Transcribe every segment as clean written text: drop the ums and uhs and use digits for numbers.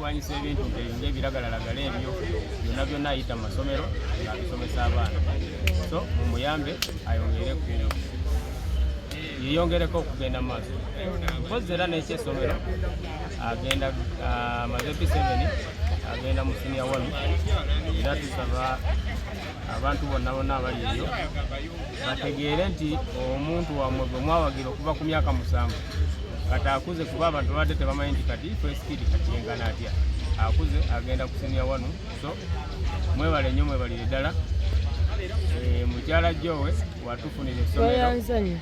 tuwanyisa ebintu ng'ebiragalalagala ebyo byonna byonna ayita mu masomero ng'abisomesa abaana so mumuyambe yeyongereko okugenda mu maaso mpozi era n'ekyesomero agenda amaze P7 agenda mu senior 1 era tusaba abantu bonna abali eyo bategeere nti omuntu wammwe gwe mwawagira okuva ku myaka 7 kati akuze kuba abantu badde tebamanyi nti kati first kid kati yengana atya akuze agenda ku senior 1 so mwebale nnyo mwebalire ddala mukyala Jowe watufunira essomero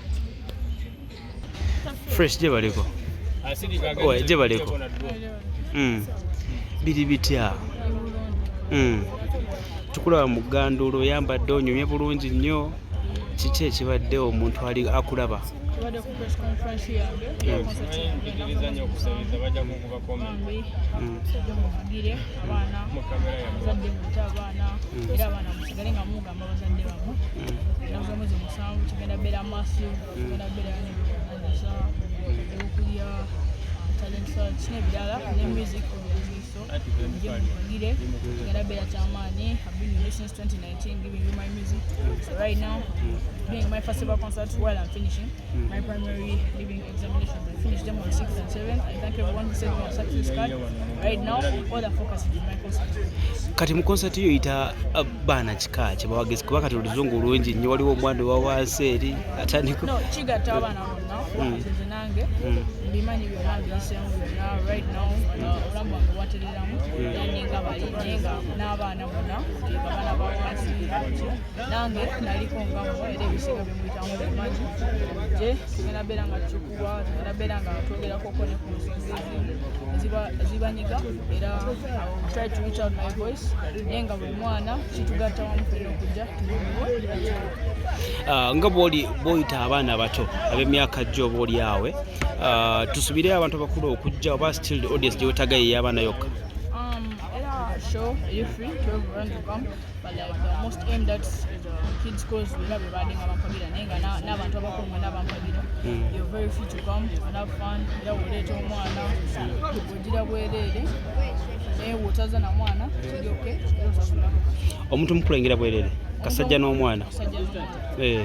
fresh je baliko je baliko biri bitya tukulaba mu ggandulo yambadde onyumye bulungi nnyo kiki ekibadde omuntu ali akulaba I've been with you since 2019, giving you my music. So right now, doing my festival concerts while I'm finishing my primary living examinations. I finished them on 6th and 7th. I thank everyone who sent me a success card. Right now, all the focus is in my concert. Kati mu concert yo ita bana kika kye bawagezi kuba kati oluzungu olungi nnyo waliwo omwana wa wansi eri atandika no kigatta abaana bonna nze nange mbimanyi byonna mbiyiseemu byonna right now olamu wange watereramu yaninga balinyenga n'abaana bonna abaana ba wansi nange naliko ngamu era ebisiga bimuyitamu bimanyi je tugenda beera nga tukuwa tugenda beera nga twogerakoko ne ku nsonga zibanyiga era try to reach out my voice nenga buli mwana kitugatta wamu tulina okujja nga bw'oyita abaana abato ab'emyaka gyo oba oli awe tusubire abantu abakulu okujja oba still the audience gye wetagaye y'abaana yokka show is free to everyone to come but like the most aimed at is kids cause we have riding abampagira nenga n'abantu abakulu n'abampagira you're very free to come and have fun era woleeta omwana ogira bwerere naye wotaza na mwana kiri okay omuntu mukulengera bwerere kasajja n'omwana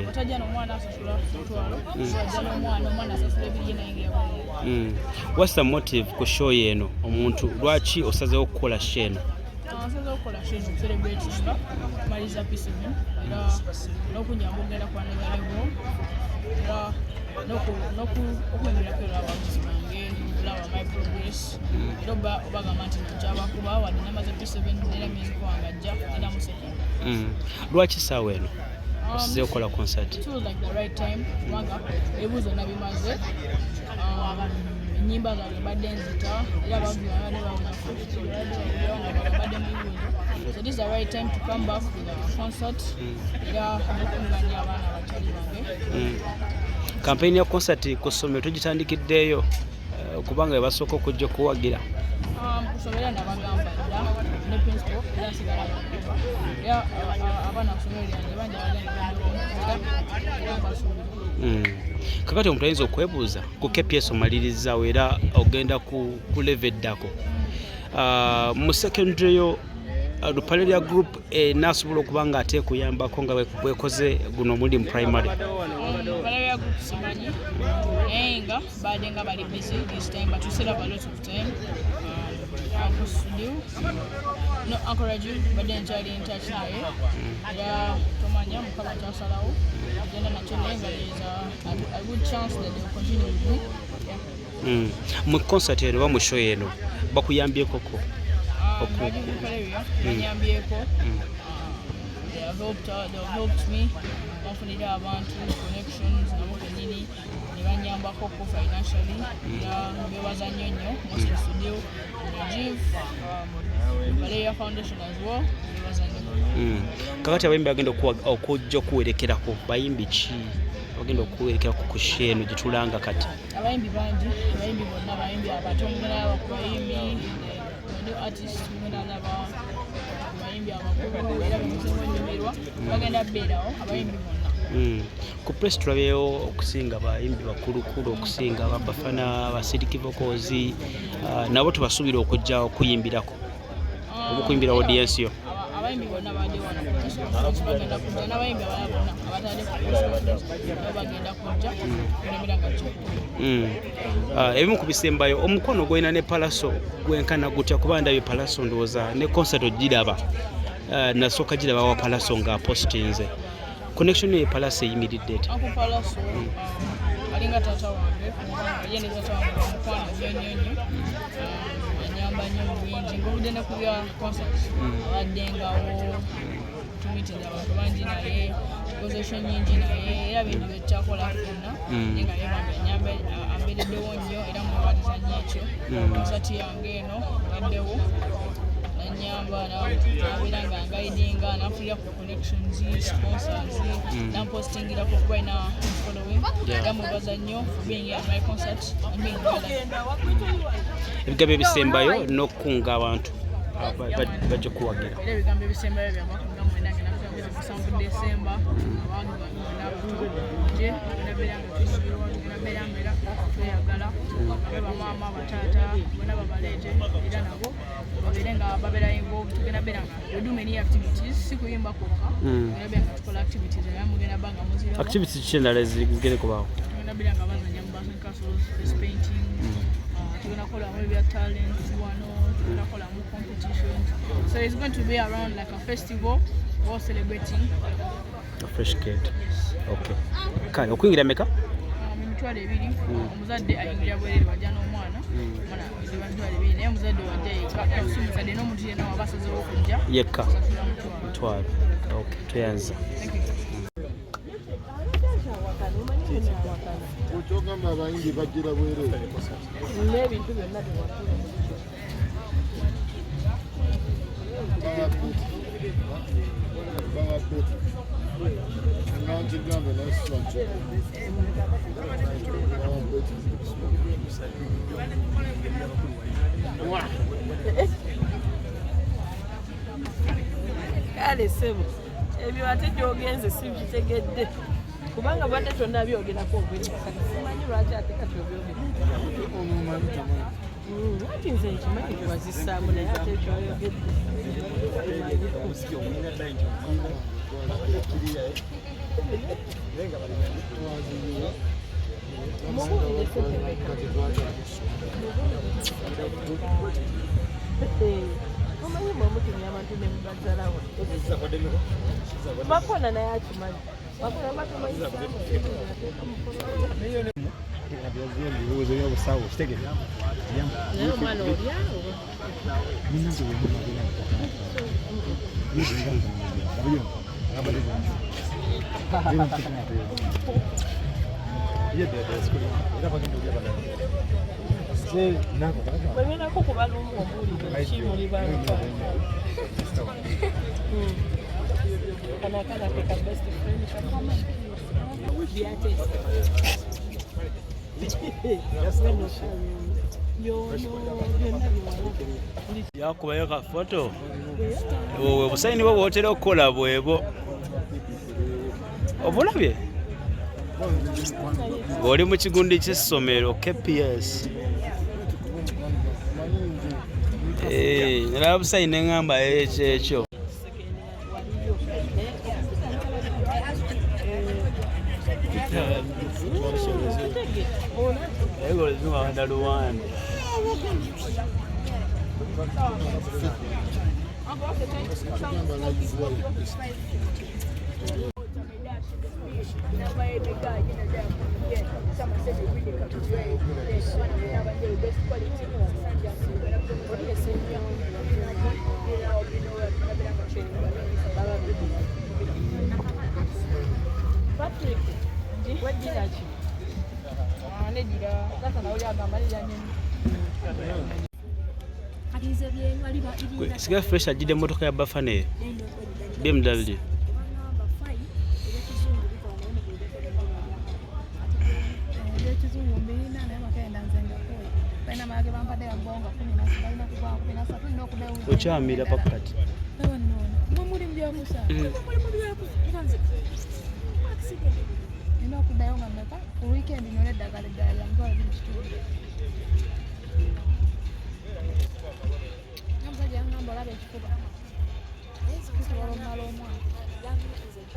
otajja n'omwana asasula omutwalo ajja n'omwana asasula ebiri yenayingira bwerere what's the motive ku show yeeno omuntu lwaki osazeewo okukola show eno asazeewo okukola show eno celebratinga maliza P7 era n'okunyamba okugenda kwanagala ebo era n'okwemerako era abaguzi bange olaba my progress era obagamba nti nkyabakuba wadde namaze P7 era music wange ajja era museka lwaki saawa eno osizeewo okukola concert? It was like the right time kubanga ebuuzo nabimaze enyimba zange badde nzita era bagula ne babunafu badde mu bibuuzo so this is the right time to come back with a concert era n'okunganya abaana abakyali bange campaign ya concert ku ssomero tugitandikiddeeyo kubanga basooka okujja okuwagira kusomera nabagamba dda ne principal era nsigala era abaana kusomero lyange banja bagenda kakati omuntu ayinza okwebuuza ku KPS omalirizzaawo era ogenda ku level eddako mu secondary yo lupale lya group nasobola okuba nga ate kuyambako nga bwekoze guno omuli mu primary lupale group simanyi nga badde nga bali busy this time but we still have a lot of time Uncle Studio no Uncle Raju badde nkyali in touch naye era tomanya mukama kyasalawo agenda nakyo naye nga there is a good chance that they will continue with me mu concert eno oba mu show eno bakuyambyekoko banyambyeko they have helped me bafunira abantu connections nabo kenyini ne banyambako financially era bebaza nnyo nnyo Moscow Studio Rajiv Valeria Foundation as well bebaza nnyo kakati abayimbi bagenda okujja okuwerekerako bayimbi ki bagenda okuwerekerako ku show eno gye tulanga kati abayimbi bangi abayimbi bonna bayimbi abato mulaba ku bayimbi new artist mulaba abayimbi abakulu era bemuzimu ennyumirwa bagenda beerawo abayimbi bonna Ku press tulabeyo okusinga bayimbi bakulukulu okusinga Bafana Basiriki Vocals nabo tubasuubira okujja okuyimbirako okuyimbira audience yo. Abayimbi bonna badde wano bagenda kujja n'abayimbi abalala bonna abatadde ku bagenda kujja kulabira nga kyo. Ebimu ku bisembayo omukono gwena ne Palaso gwenkana gutya kuba ndabye Palaso ndowooza ne concert ogiraba nasooka giraba wa Palaso nga postinze. Connection ye Palaso eyimiridde eti? Uncle Palaso alinga taata wange ye ne taata wange bamukwano nnyo anyamba nnyo bingi ng'obudde ne ku bya concert abaddengawo tumitinga abantu bangi naye position nyingi naye era bintu bye tukyakola fonna naye nga ye anyamba ambeereddewo nnyo era mwebaaliza nnyo ekyo concert yange eno baddewo nanyamba nabeera nga guidinga nafunira ku connections sponsors nampostingira ku kuba ina following era mwebaza nnyo for being at my concert and being ebigambo ebisembayo n'okukunga abantu bajja kuwagira era ebigambo ebisembayo byabakunga mwena ngenda kutambula ku 7 December abantu nje nabeera nga tusibirwa nabeera nga tweyagala bamaama bataata bonna babaleete era nabo babeere nga babeera involved tugenda beera nga we do many activities si kuyimba kwokka tugenda beera nga tukola activities era mugenda banga muzirawo activities kyendala zigere kubaawo tugenda beera nga bazanya mu basket castles face painting tugenda kolamu ebya talent wano tugenda kolamu competitions so it's going to be around like a festival or celebrating a fresh kid. Okay kale okuyingira meka emitwalo ebiri omuzadde ayingira bwerere wajja n'omwana omwana eziba mitwalo ebiri naye omuzadde wajja yekka omuzadde n'omuntu yenna waba asazeewo okujja yekka mitwalo. Okay tuyanza Ochogamba abayimbi bajjira bwerere n'ebintu byonna kale sebo ebyo ate gyogenze sibitegedde kubanga badde tonna byogerako obweri simanyi lwaki ate kati obyogedde ati nze nkimanyi kubazisaamu naye ate ekyoyogedde omanyi mwemutumya abantu nemubazalawo bakona naye akimanyi bakona batumanyi naye omwana olyawo webenako kubalumba omuwulire kimulibanga kanakana keka best friend yakubayo ka foto wowe obusayini bwo bwotera okukola bwebo obulabye ng'oli mu kigundi ky'essomero KPS nalaba busayini neŋŋamba ekyekyo egolezimawanda luwanda Patrick, what did I do? siga fresh ajidde emmotoka ya Bafana eyo BMW okyamira pakati nina okuddayo nga mmeka ku wiikendi nyola eddagala eddala lyamutwala liri kitundu omusajja yangamba olaba ekifuba kisobola omumala omwaka